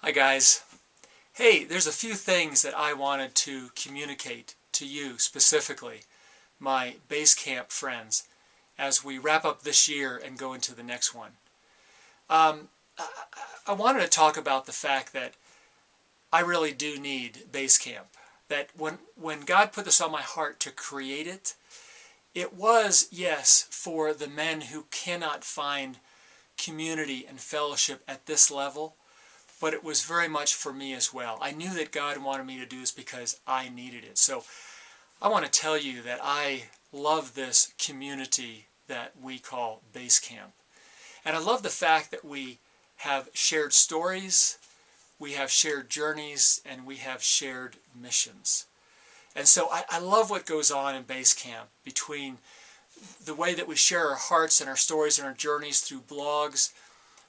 Hi guys. Hey, there's a few things that I wanted to communicate to you specifically, my base camp friends, as we wrap up this year and go into the next one. I wanted to talk about the fact that I really do need base camp. That when God put this on my heart to create it, it was, yes, for the men who cannot find community and fellowship at this level, but it was very much for me as well. I knew that God wanted me to do this because I needed it. So I want to tell you that I love this community that we call Base Camp. And I love the fact that we have shared stories, we have shared journeys, and we have shared missions. And so I love what goes on in Base Camp between the way that we share our hearts and our stories and our journeys through blogs,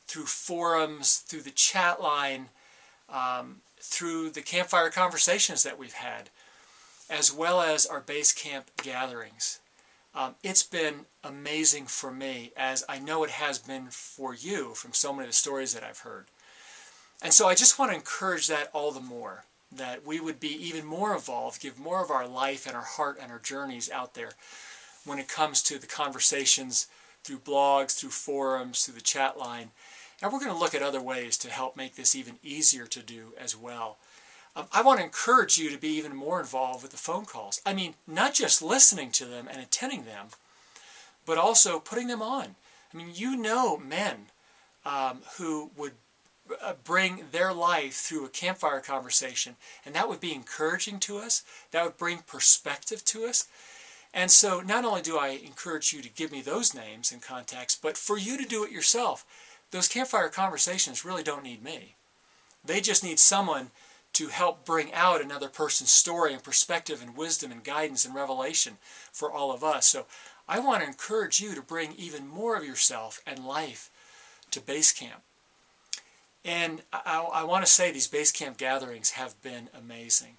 through forums, through the chat line, through the campfire conversations that we've had, as well as our base camp gatherings. It's been amazing for me, as I know it has been for you from so many of the stories that I've heard. And so I just want to encourage that all the more, that we would be even more involved, give more of our life and our heart and our journeys out there when it comes to the conversations through blogs, through forums, through the chat line. And we're going to look at other ways to help make this even easier to do as well. I want to encourage you to be even more involved with the phone calls. I mean, not just listening to them and attending them, but also putting them on. I mean, you know men who would bring their life through a campfire conversation, and that would be encouraging to us. That would bring perspective to us. And so not only do I encourage you to give me those names and contacts, but for you to do it yourself. Those campfire conversations really don't need me. They just need someone to help bring out another person's story and perspective and wisdom and guidance and revelation for all of us. So I want to encourage you to bring even more of yourself and life to base camp. And I want to say these base camp gatherings have been amazing.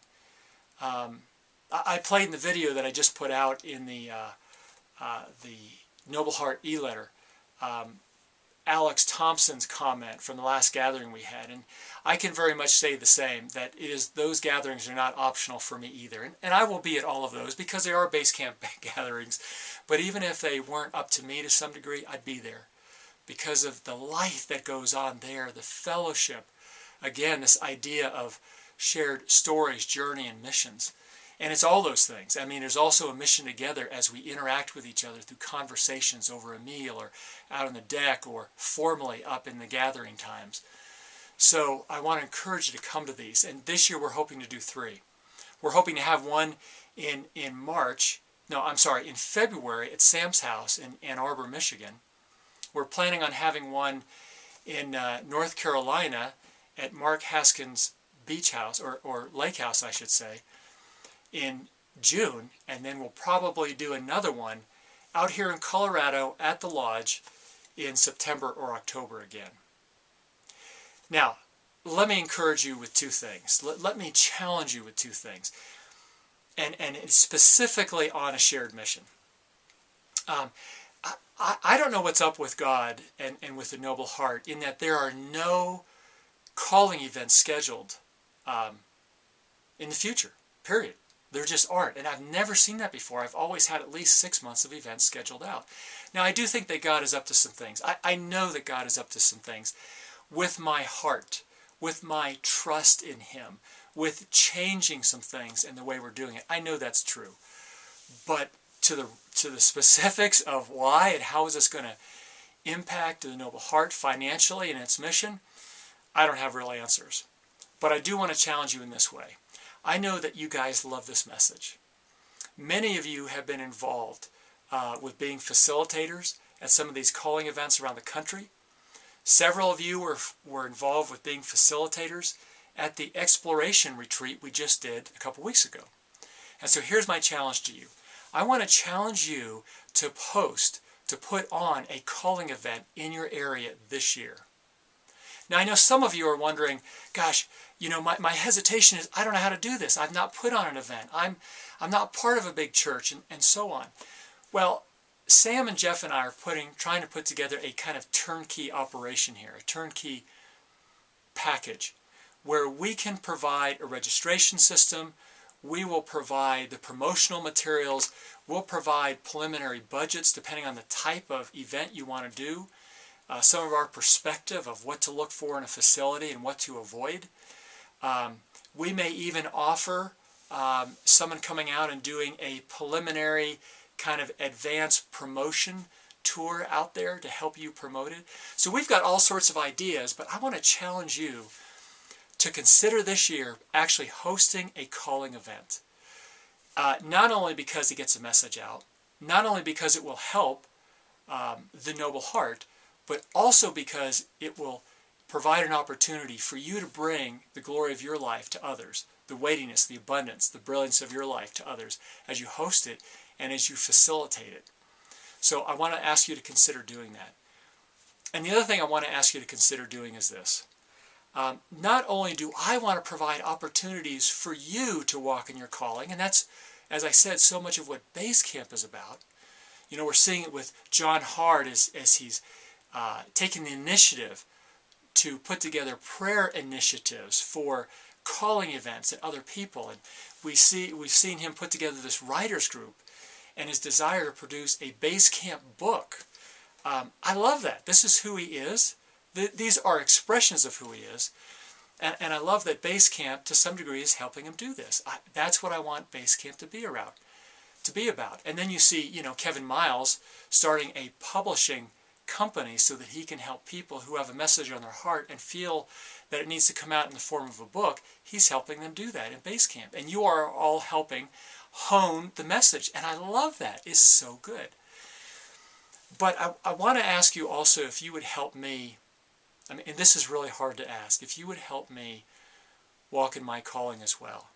I played in the video that I just put out in the Noble Heart e-letter, Alex Thompson's comment from the last gathering we had, and I can very much say the same, that those gatherings are not optional for me either, and I will be at all of those because they are base camp gatherings. But even if they weren't up to me to some degree, I'd be there because of the life that goes on there, the fellowship, again, this idea of shared stories, journey, and missions. And it's all those things. I mean, there's also a mission together as we interact with each other through conversations over a meal or out on the deck or formally up in the gathering times. So I want to encourage you to come to these. And this year we're hoping to do 3. We're hoping to have one in February at Sam's house in Ann Arbor, Michigan. We're planning on having one in North Carolina at Mark Haskins Beach House, or Lake House, I should say, in June, and then we'll probably do another one out here in Colorado at the lodge in September or October again. Now, let me encourage you with 2 things. Let me challenge you with 2 things, and it's specifically on a shared mission. I don't know what's up with God and with the Noble Heart in that there are no calling events scheduled in the future, period. There just aren't, and I've never seen that before. I've always had at least 6 months of events scheduled out. Now, I do think that God is up to some things. I know that God is up to some things with my heart, with my trust in Him, with changing some things in the way we're doing it. I know that's true. But to the specifics of why and how is this going to impact the Noble Heart financially and its mission, I don't have real answers. But I do want to challenge you in this way. I know that you guys love this message. Many of you have been involved with being facilitators at some of these calling events around the country. Several of you were involved with being facilitators at the exploration retreat we just did a couple weeks ago. And so here's my challenge to you. I want to challenge you to put on a calling event in your area this year. Now, I know some of you are wondering, gosh, you know, my hesitation is I don't know how to do this. I've not put on an event. I'm not part of a big church, and so on. Well, Sam and Jeff and I are trying to put together a kind of turnkey operation here, a turnkey package, where we can provide a registration system. We will provide the promotional materials. We'll provide preliminary budgets depending on the type of event you want to do. Some of our perspective of what to look for in a facility and what to avoid. We may even offer someone coming out and doing a preliminary kind of advanced promotion tour out there to help you promote it. So we've got all sorts of ideas, but I want to challenge you to consider this year actually hosting a calling event. Not only because it gets a message out, not only because it will help the Noble Heart, but also because it will provide an opportunity for you to bring the glory of your life to others, the weightiness, the abundance, the brilliance of your life to others as you host it and as you facilitate it. So I want to ask you to consider doing that. And the other thing I want to ask you to consider doing is this. Not only do I want to provide opportunities for you to walk in your calling, and that's, as I said, so much of what Base Camp is about. You know, we're seeing it with John Hart as he's taking the initiative to put together prayer initiatives for calling events and other people. And we've seen him put together this writers group and his desire to produce a Base Camp book. I love that. This is who he is. These are expressions of who he is. And I love that Base Camp, to some degree, is helping him do this. That's what I want Base Camp to be about. And then you see, you know, Kevin Miles starting a publishing company so that he can help people who have a message on their heart and feel that it needs to come out in the form of a book. He's helping them do that in Base Camp. And you are all helping hone the message. And I love that. It's so good. But I want to ask you also if you would help me. I mean, and this is really hard to ask. If you would help me walk in my calling as well.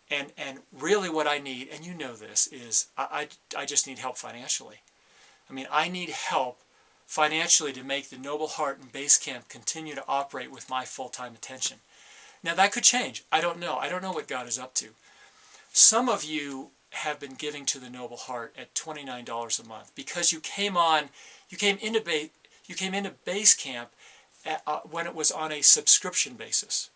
And really what I need, and you know this, is I just need help financially. I mean, I need help financially to make the Noble Heart and Base Camp continue to operate with my full-time attention. Now that could change. I don't know. I don't know what God is up to. Some of you have been giving to the Noble Heart at $29 a month because you came into Base Camp when it was on a subscription basis.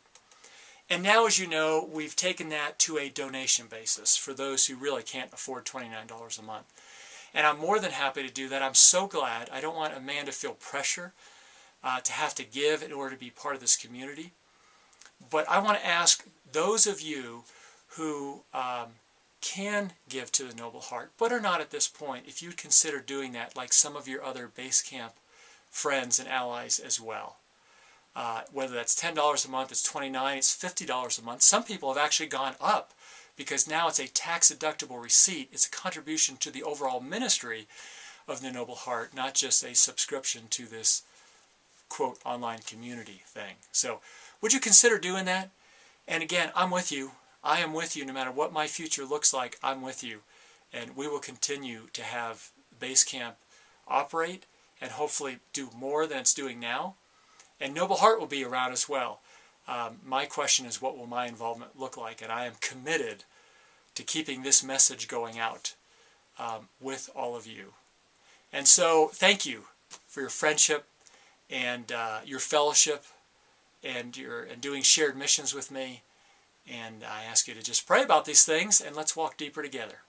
And now, as you know, we've taken that to a donation basis for those who really can't afford $29 a month. And I'm more than happy to do that. I'm so glad. I don't want a man to feel pressure to have to give in order to be part of this community. But I want to ask those of you who can give to the Noble Heart, but are not at this point, if you'd consider doing that like some of your other Base Camp friends and allies as well. Whether that's $10 a month, it's $29, it's $50 a month. Some people have actually gone up because now it's a tax-deductible receipt. It's a contribution to the overall ministry of the Noble Heart, not just a subscription to this, quote, online community thing. So would you consider doing that? And again, I'm with you. I am with you no matter what my future looks like. I'm with you. And we will continue to have Base Camp operate and hopefully do more than it's doing now. And Noble Heart will be around as well. My question is, what will my involvement look like? And I am committed to keeping this message going out with all of you. And so thank you for your friendship and your fellowship and doing shared missions with me. And I ask you to just pray about these things and let's walk deeper together.